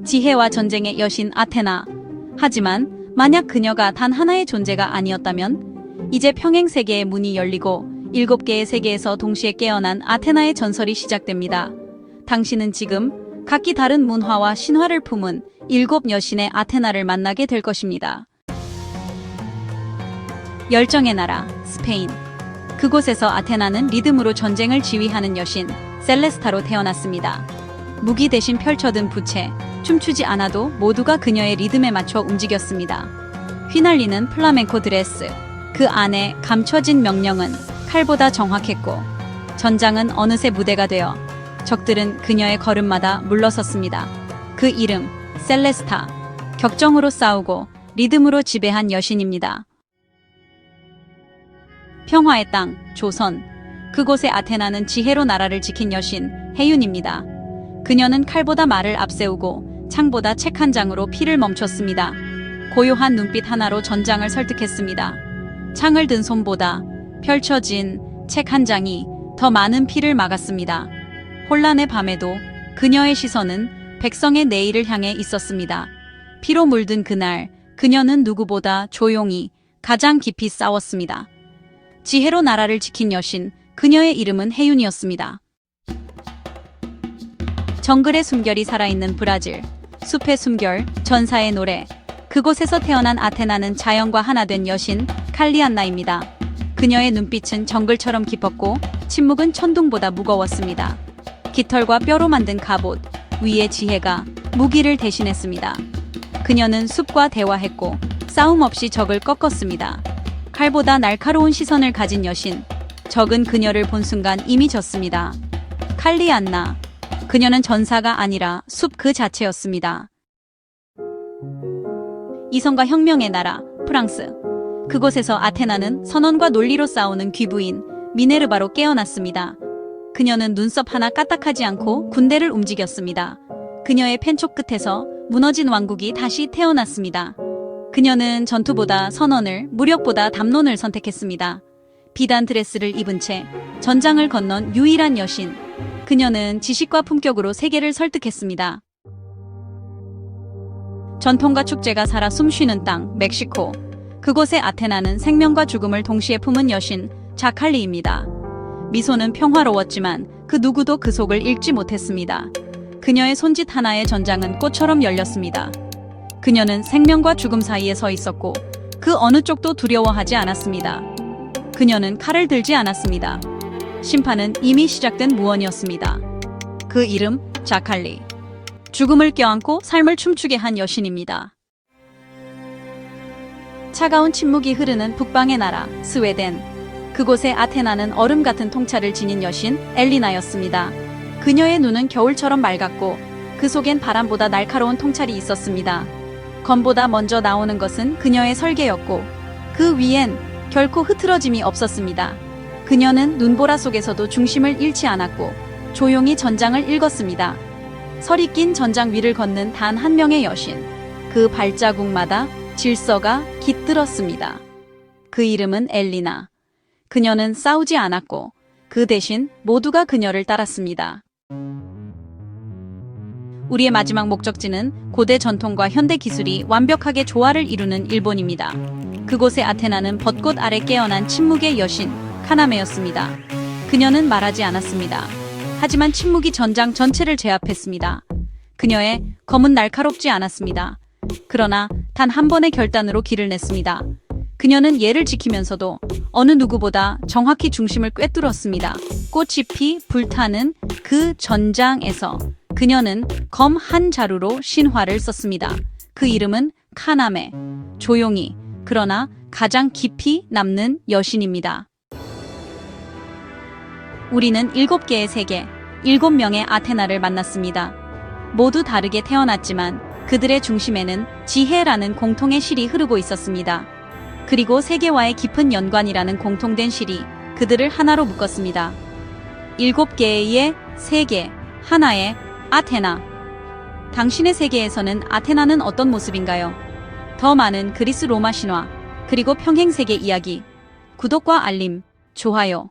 지혜와 전쟁의 여신 아테나. 하지만 만약 그녀가 단 하나의 존재가 아니었다면 이제 평행 세계의 문이 열리고 7개의 세계에서 동시에 깨어난 아테나의 전설이 시작됩니다. 당신은 지금 각기 다른 문화와 신화를 품은 7 여신의 아테나를 만나게 될 것입니다. 열정의 나라, 스페인. 그곳에서 아테나는 리듬으로 전쟁을 지휘하는 여신, 셀레스타로 태어났습니다. 무기 대신 펼쳐든 부채, 춤추지 않아도 모두가 그녀의 리듬에 맞춰 움직였습니다. 휘날리는 플라멩코 드레스, 그 안에 감춰진 명령은 칼보다 정확했고, 전장은 어느새 무대가 되어 적들은 그녀의 걸음마다 물러섰습니다. 그 이름, 셀레스타. 격정으로 싸우고 리듬으로 지배한 여신입니다. 평화의 땅, 조선. 그곳의 아테나는 지혜로 나라를 지킨 여신, 해윤입니다. 그녀는 칼보다 말을 앞세우고 창보다 책 한 장으로 피를 멈췄습니다. 고요한 눈빛 하나로 전장을 설득했습니다. 창을 든 손보다 펼쳐진 책 한 장이 더 많은 피를 막았습니다. 혼란의 밤에도 그녀의 시선은 백성의 내일을 향해 있었습니다. 피로 물든 그날, 그녀는 누구보다 조용히 가장 깊이 싸웠습니다. 지혜로 나라를 지킨 여신, 그녀의 이름은 해윤이었습니다. 정글의 숨결이 살아있는 브라질. 숲의 숨결, 전사의 노래. 그곳에서 태어난 아테나는 자연과 하나 된 여신, 칼리안나입니다. 그녀의 눈빛은 정글처럼 깊었고 침묵은 천둥보다 무거웠습니다. 깃털과 뼈로 만든 갑옷, 위에 지혜가 무기를 대신했습니다. 그녀는 숲과 대화했고 싸움 없이 적을 꺾었습니다. 칼보다 날카로운 시선을 가진 여신, 적은 그녀를 본 순간 이미 졌습니다. 칼리안나. 그녀는 전사가 아니라 숲 그 자체였습니다. 이성과 혁명의 나라, 프랑스. 그곳에서 아테나는 선언과 논리로 싸우는 귀부인, 미네르바로 깨어났습니다. 그녀는 눈썹 하나 까딱하지 않고 군대를 움직였습니다. 그녀의 펜촉 끝에서 무너진 왕국이 다시 태어났습니다. 그녀는 전투보다 선언을, 무력보다 담론을 선택했습니다. 비단 드레스를 입은 채 전장을 건넌 유일한 여신. 그녀는 지식과 품격으로 세계를 설득했습니다. 전통과 축제가 살아 숨쉬는 땅, 멕시코. 그곳의 아테나는 생명과 죽음을 동시에 품은 여신, 자칼리입니다. 미소는 평화로웠지만 그 누구도 그 속을 읽지 못했습니다. 그녀의 손짓 하나의 전장은 꽃처럼 열렸습니다. 그녀는 생명과 죽음 사이에 서 있었고 그 어느 쪽도 두려워하지 않았습니다. 그녀는 칼을 들지 않았습니다. 심판은 이미 시작된 무언이었습니다. 그 이름, 자칼리. 죽음을 껴안고 삶을 춤추게 한 여신입니다. 차가운 침묵이 흐르는 북방의 나라, 스웨덴. 그곳의 아테나는 얼음 같은 통찰을 지닌 여신, 엘리나였습니다. 그녀의 눈은 겨울처럼 맑았고 그 속엔 바람보다 날카로운 통찰이 있었습니다. 검보다 먼저 나오는 것은 그녀의 설계였고 그 위엔 결코 흐트러짐이 없었습니다. 그녀는 눈보라 속에서도 중심을 잃지 않았고 조용히 전장을 읽었습니다. 설이 낀 전장 위를 걷는 단 한 명의 여신. 그 발자국마다 질서가 깃들었습니다. 그 이름은 엘리나. 그녀는 싸우지 않았고 그 대신 모두가 그녀를 따랐습니다. 우리의 마지막 목적지는 고대 전통과 현대 기술이 완벽하게 조화를 이루는 일본입니다. 그곳의 아테나는 벚꽃 아래 깨어난 침묵의 여신, 카나메였습니다. 그녀는 말하지 않았습니다. 하지만 침묵이 전장 전체를 제압했습니다. 그녀의 검은 날카롭지 않았습니다. 그러나 단 한 번의 결단으로 길을 냈습니다. 그녀는 예를 지키면서도 어느 누구보다 정확히 중심을 꿰뚫었습니다. 꽃이 피 불타는 그 전장에서 그녀는 검 한 자루로 신화를 썼습니다. 그 이름은 카나메. 조용히, 그러나 가장 깊이 남는 여신입니다. 우리는 7개의 세계, 7명의 아테나를 만났습니다. 모두 다르게 태어났지만 그들의 중심에는 지혜라는 공통의 실이 흐르고 있었습니다. 그리고 세계와의 깊은 연관이라는 공통된 실이 그들을 하나로 묶었습니다. 7개의 세계, 하나의 아테나. 당신의 세계에서는 아테나는 어떤 모습인가요? 더 많은 그리스 로마 신화, 그리고 평행 세계 이야기. 구독과 알림, 좋아요.